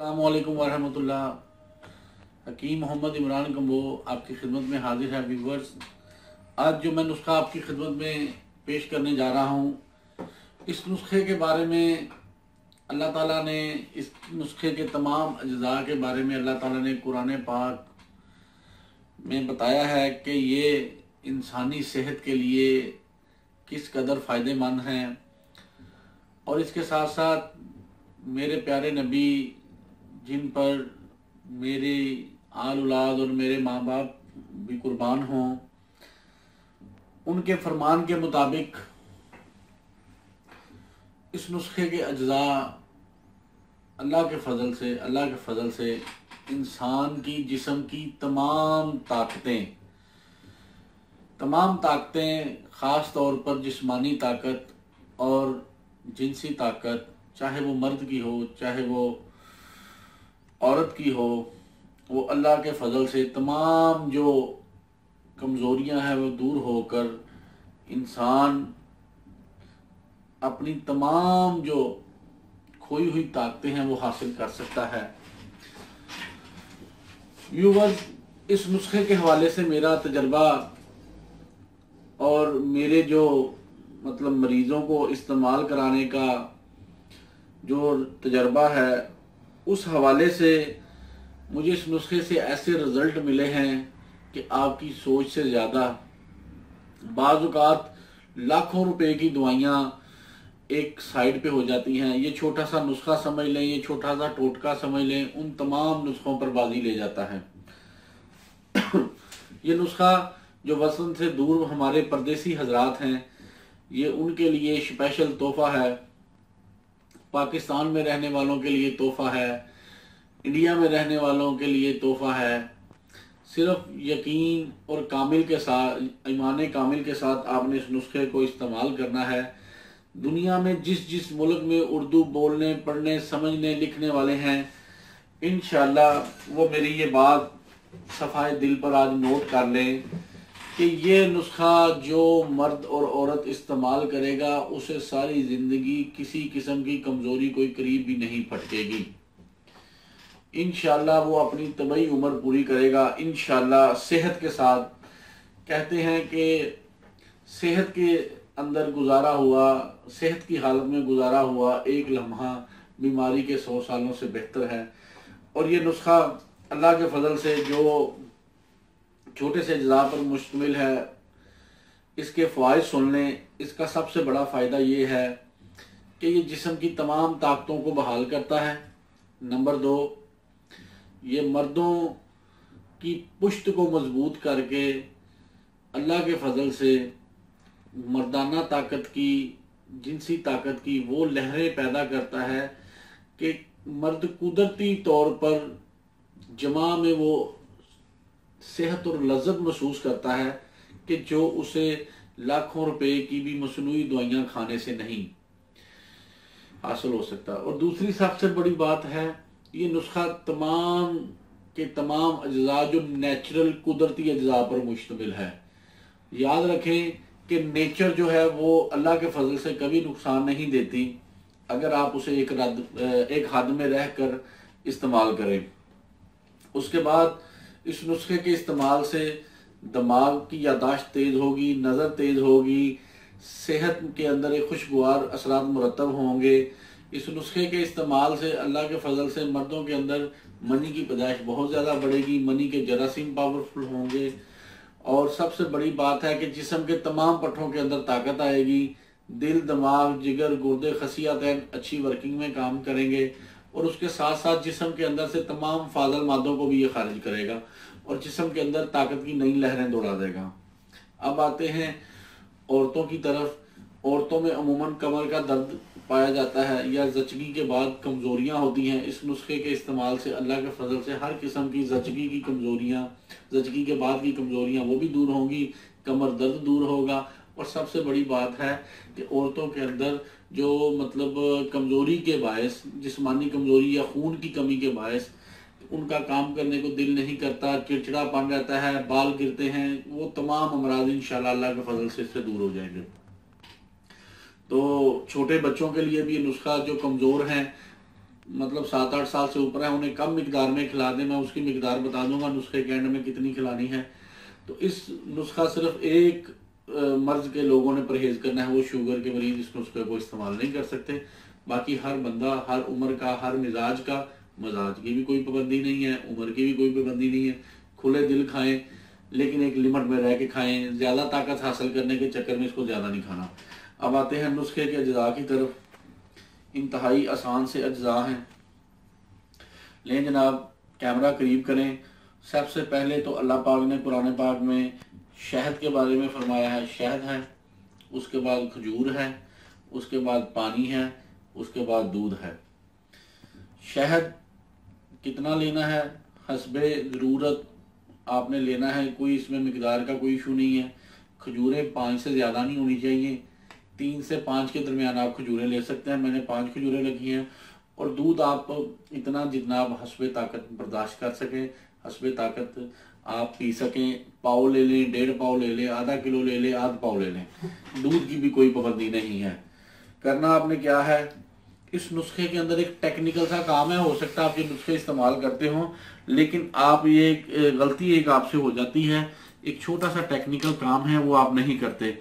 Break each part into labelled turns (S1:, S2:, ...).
S1: अस्सलामु अलैकुम वरहमतुल्लाह। हकीम मोहम्मद इमरान कम्बो आपकी खिदमत में हाजिर है। व्यूवर्स, आज जो मैं नुस्खा आपकी खिदमत में पेश करने जा रहा हूँ, इस नुस्खे के बारे में अल्लाह ताला ने, इस नुस्खे के तमाम अज्जा के बारे में अल्लाह ताला ने कुरान पाक में बताया है कि ये इंसानी सेहत के लिए किस कदर फ़ायदेमंद हैं। और इसके साथ साथ मेरे प्यारे नबी, जिन पर मेरी आल औलाद और मेरे माँ बाप भी कुर्बान हों, उनके फरमान के मुताबिक इस नुस्खे के अज्जा अल्लाह के फ़ज़ल से इंसान की जिस्म की तमाम ताकतें ख़ास तौर पर जिस्मानी ताकत और जिनसी ताकत, चाहे वो मर्द की हो चाहे वो औरत की हो, वो अल्लाह के फ़ज़ल से तमाम जो कमज़ोरियां हैं वो दूर होकर इंसान अपनी तमाम जो खोई हुई ताकतें हैं वो हासिल कर सकता है। व्यूअर्स, इस नुस्खे के हवाले से मेरा तजर्बा और मेरे जो मरीज़ों को इस्तेमाल कराने का जो तजर्बा है, उस हवाले से मुझे इस नुस्खे से ऐसे रिज़ल्ट मिले हैं कि आपकी सोच से ज़्यादा। बाज़ औक़ात लाखों रुपए की दवाइयाँ एक साइड पे हो जाती हैं। ये छोटा सा नुस्खा समझ लें, ये छोटा सा टोटका समझ लें, उन तमाम नुस्खों पर बाजी ले जाता है। ये नुस्खा जो वतन से दूर हमारे परदेसी हजरात हैं, ये उनके लिए स्पेशल तोहफ़ा है। पाकिस्तान में रहने वालों के लिए तोहफ़ा है, इंडिया में रहने वालों के लिए तोहफ़ा है। सिर्फ यकीन और कामिल के साथ, ईमान कामिल के साथ आपने इस नुस्खे को इस्तेमाल करना है। दुनिया में जिस मुल्क में उर्दू बोलने, पढ़ने, समझने, लिखने वाले हैं, इंशाअल्लाह वो मेरी ये बात सफ़ाए दिल पर आज नोट कर लें कि ये नुस्खा जो मर्द और औरत इस्तेमाल करेगा, उसे सारी ज़िंदगी किसी किस्म की कमज़ोरी कोई करीब भी नहीं फटकेगी। इंशाअल्लाह वो अपनी तबई उम्र पूरी करेगा इंशाअल्लाह सेहत के साथ। कहते हैं कि सेहत के अंदर गुजारा हुआ, सेहत की हालत में गुजारा हुआ एक लम्हा बीमारी के 100 सालों से बेहतर है। और ये नुस्खा अल्लाह के फजल से जो छोटे से अज्जा पर मुश्तमिल है, इसके फ़वाइद सुन लें। इसका सबसे बड़ा फ़ायदा ये है कि ये जिस्म की तमाम ताकतों को बहाल करता है। नंबर 2, ये मर्दों की पुश्त को मजबूत करके अल्लाह के फजल से मर्दाना ताकत की, जिनसी ताकत की वो लहरें पैदा करता है कि मर्द कुदरती तौर पर जमा में वो सेहत और लज्जत महसूस करता है कि जो उसे लाखों रुपए की भी मसनूई दवाइयाँ खाने से नहीं हासिल हो सकता। और दूसरी सबसे बड़ी बात है, ये नुस्खा तमाम के तमाम अज्जा जो नेचुरल कुदरती अज्जा पर मुश्तमिल है। याद रखें कि नेचर जो है वो अल्लाह के फजल से कभी नुकसान नहीं देती, अगर आप उसे एक हद में रहकर इस्तेमाल करें। उसके बाद इस नुस्खे के इस्तेमाल से दिमाग की यादाश्त तेज़ होगी, नज़र तेज़ होगी, सेहत के अंदर एक खुशगवार असरात मुरतब होंगे। इस नुस्खे के इस्तेमाल से अल्लाह के फजल से मर्दों के अंदर मनी की पैदाइश बहुत ज़्यादा बढ़ेगी, मनी के जरासीम पावरफुल होंगे। और सबसे बड़ी बात है कि जिस्म के तमाम पट्टों के अंदर ताकत आएगी। दिल, दिमाग, जिगर, गुर्दे, खसियातैन अच्छी वर्किंग में काम करेंगे। और उसके साथ साथ जिस्म के अंदर से तमाम फाजल मादों को भी ये खारिज करेगा और जिस्म के अंदर ताकत की नई लहरें दौड़ा देगा। अब आते हैं औरतों की तरफ। औरतों में अमूमन कमर का दर्द पाया जाता है या जचगी के बाद कमज़ोरियाँ होती हैं। इस नुस्खे के इस्तेमाल से अल्लाह के फजल से हर किस्म की जचगी की कमज़ोरियाँ, जचगी के बाद की कमज़ोरियाँ वो भी दूर होंगी, कमर दर्द दूर होगा। और सबसे बड़ी बात है कि औरतों के अंदर जो कमज़ोरी के बायस, जिस्मानी कमज़ोरी या खून की कमी के बायस उनका काम करने को दिल नहीं करता, चिड़चिड़ापन रहता है, बाल गिरते हैं, वो तमाम अमराज इंशाल्लाह अल्लाह के फजल से इससे दूर हो जाएंगे। तो छोटे बच्चों के लिए भी ये नुस्खा, जो कमज़ोर हैं, मतलब 7-8 साल से ऊपर है उन्हें कम मिकदार में खिला दें, मैं उसकी मिकदार बता दूंगा नुस्खे के एंड में कितनी खिलानी है। तो इस नुस्खा सिर्फ एक मर्ज के लोगों ने परहेज करना है, वो शुगर के मरीज इस नुस्खे को इस्तेमाल नहीं कर सकते। बाकी हर बंदा, हर उम्र का, हर मिजाज का, मजाज की भी कोई पाबंदी नहीं है, उम्र की भी कोई पाबंदी नहीं है, खुले दिल खाएं लेकिन एक लिमिट में रह के खाएं। ज्यादा ताकत हासिल करने के चक्कर में इसको ज्यादा नहीं खाना। अब आते हैं नुस्खे के अज्जा की तरफ। इंतहाई आसान से अज्जा हैं। लें जनाब, कैमरा करीब करें। सबसे पहले तो अल्लाह पाक ने कुरान पाक में शहद के बारे में फरमाया है, शहद है, उसके बाद खजूर है, उसके बाद पानी है, उसके बाद दूध है। शहद कितना लेना है हस्बे ज़रूरत आपने लेना है, कोई इसमें मिकदार का कोई इशू नहीं है। खजूरें 5 से ज़्यादा नहीं होनी चाहिए, 3 से 5 के दरमियान आप खजूरें ले सकते हैं। मैंने 5 खजूरें रखी हैं। और दूध आप इतना जितना आप हस्बे ताकत बर्दाश्त कर सकें, हस्बे ताकत आप पी सकें। पाव ले लें, 1.5 पाव ले लें, आधा किलो ले लें, आध पाव ले लें। दूध की भी कोई पाबंदी नहीं है। करना आपने क्या है, इस नुस्खे के अंदर एक टेक्निकल सा काम है। हो सकता है आप ये नुस्खे इस्तेमाल करते हो, लेकिन आप ये गलती एक आपसे हो जाती है, एक छोटा सा टेक्निकल काम है वो आप नहीं करते।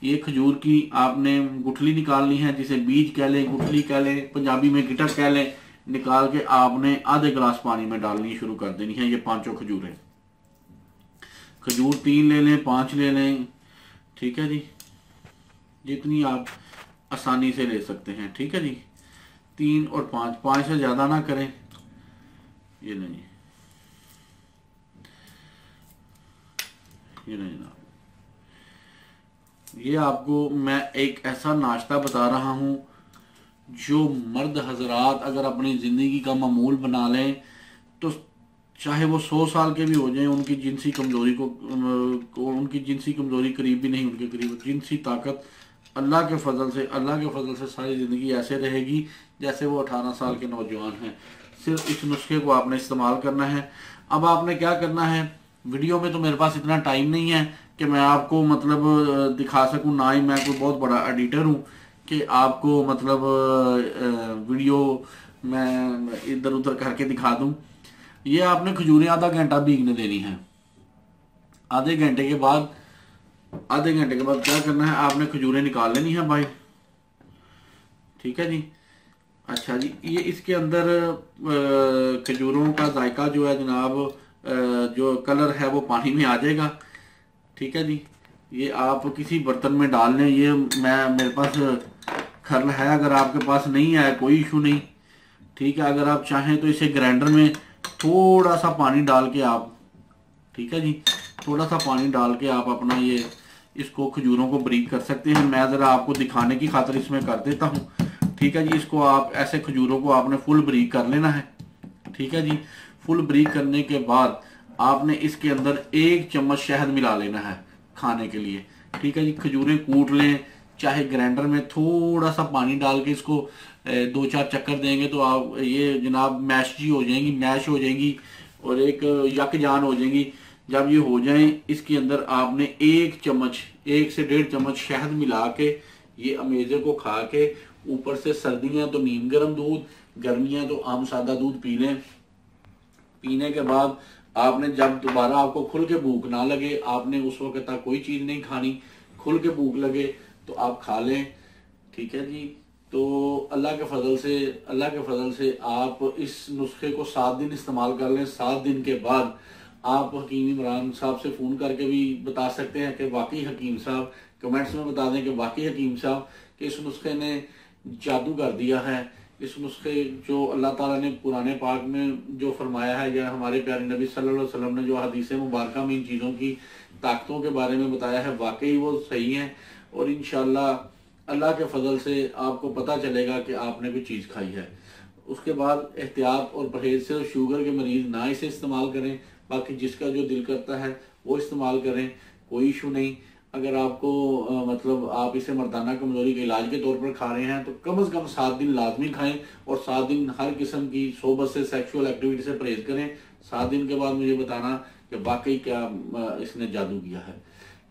S1: ये खजूर की आपने गुठली निकालनी है, जिसे बीज कह लें, गुठली कह लें, पंजाबी में गिटक कह लें। निकाल के आपने आधे गिलास पानी में डालनी शुरू कर देनी है। ये 5 खजूरें, खजूर 3 ले लें, 5 ले लें, ठीक है जी, जितनी आप आसानी से ले सकते हैं, ठीक है जी। 3 और 5 से ज्यादा ना करें। ये नहीं, ये नहीं ना, ये आपको मैं एक ऐसा नाश्ता बता रहा हूं जो मर्द हजरात अगर अपनी जिंदगी का मामूल बना लें तो चाहे वो 100 साल के भी हो जाएं, उनकी जिनसी कमजोरी को उनकी जिनसी कमजोरी करीब भी नहीं, उनके करीब जिनसी ताकत अल्लाह के फजल से सारी ज़िंदगी ऐसे रहेगी जैसे वो 18 साल के नौजवान हैं। सिर्फ इस नुस्खे को आपने इस्तेमाल करना है। अब आपने क्या करना है, वीडियो में तो मेरे पास इतना टाइम नहीं है कि मैं आपको मतलब दिखा सकूं, ना ही मैं कोई बहुत बड़ा एडिटर हूं कि आपको मतलब वीडियो मैं इधर उधर करके दिखा दूं। ये आपने खजूरें आधा घंटा भीगने देनी है। आधे घंटे के बाद क्या करना है, आपने खजूरें निकाल लेनी है भाई, ठीक है जी। अच्छा जी, ये इसके अंदर खजूरों का जायका जो है जनाब, जो कलर है वो पानी में आ जाएगा, ठीक है जी। ये आप किसी बर्तन में डाल लें। ये मेरे पास खरल है, अगर आपके पास नहीं है कोई इशू नहीं, ठीक है। अगर आप चाहें तो इसे ग्राइंडर में थोड़ा सा पानी डाल के आप, ठीक है जी, थोड़ा सा पानी डाल के आप अपना ये इसको खजूरों को ब्रीक कर सकते हैं। मैं ज़रा आपको दिखाने की खातिर इसमें कर देता हूँ, ठीक है जी। इसको आप ऐसे खजूरों को आपने फुल ब्रीक कर लेना है, ठीक है जी। फुल ब्रीक करने के बाद आपने इसके अंदर 1 चम्मच शहद मिला लेना है खाने के लिए, ठीक है जी। खजूरें कूट लें, चाहे ग्राइंडर में थोड़ा सा पानी डाल के इसको 2-4 चक्कर देंगे तो आप ये जनाब मैश हो जाएंगी और एक यकजान हो जाएंगी। जब ये हो जाए, इसके अंदर आपने 1 से 1.5 चम्मच शहद मिला के ये अमेजे को खा के, ऊपर से सर्दियां तो नीम गर्म दूध, गर्मियां तो आम सादा दूध पी लें। पीने के बाद आपने जब दोबारा आपको खुल के भूख ना लगे, आपने उस वक्त तक कोई चीज नहीं खानी, खुल के भूख लगे तो आप खा लें, ठीक है जी। तो अल्लाह के फजल से आप इस नुस्खे को 7 दिन इस्तेमाल कर लें। 7 दिन के बाद आप हकीम इमरान साहब से फ़ोन करके भी बता सकते हैं कि वाकई हकीम साहब, कमेंट्स में बता दें कि वाकई हकीम साहब कि इस नुस्खे ने जादू कर दिया है। इस नुस्खे जो अल्लाह ताला ने कुरान पाक में जो फरमाया है, या हमारे प्यारे नबी सल्लल्लाहु अलैहि वसल्लम ने जो हदीस मुबारक में इन चीज़ों की ताकतों के बारे में बताया है, वाकई वो सही है। और इंशाअल्लाह अल्लाह के फजल से आपको पता चलेगा कि आपने कोई चीज़ खाई है। उसके बाद एहतियात और परहेज, सिर्फ शुगर के मरीज ना इसे इस्तेमाल करें, बाकी जिसका जो दिल करता है वो इस्तेमाल करें, कोई इशू नहीं। अगर आपको मतलब आप इसे मर्दाना कमजोरी के इलाज के तौर पर खा रहे हैं तो कम से कम 7 दिन लाजमी खाएं और 7 दिन हर किस्म की सोबत से, सेक्सुअल एक्टिविटी से परहेज करें। 7 दिन के बाद मुझे बताना कि वाकई क्या इसने जादू किया है।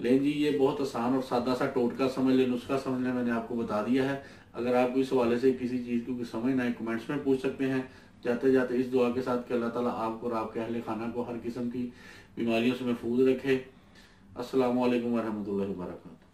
S1: लेकिन जी, ये बहुत आसान और सादा सा टोटका समझ लें, नुस्खा समझ लें, मैंने आपको बता दिया है। अगर आपको इस हवाले से किसी चीज़ की समझ ना आए कमेंट्स में पूछ सकते हैं। जाते जाते इस दुआ के साथ कि अल्लाह ताला आपको और आपके अहले खाना को हर किस्म की बीमारियों से महफूज रखे। अस्सलामु अलैकुम वरहमतुल्लाहि वबरकातुहू।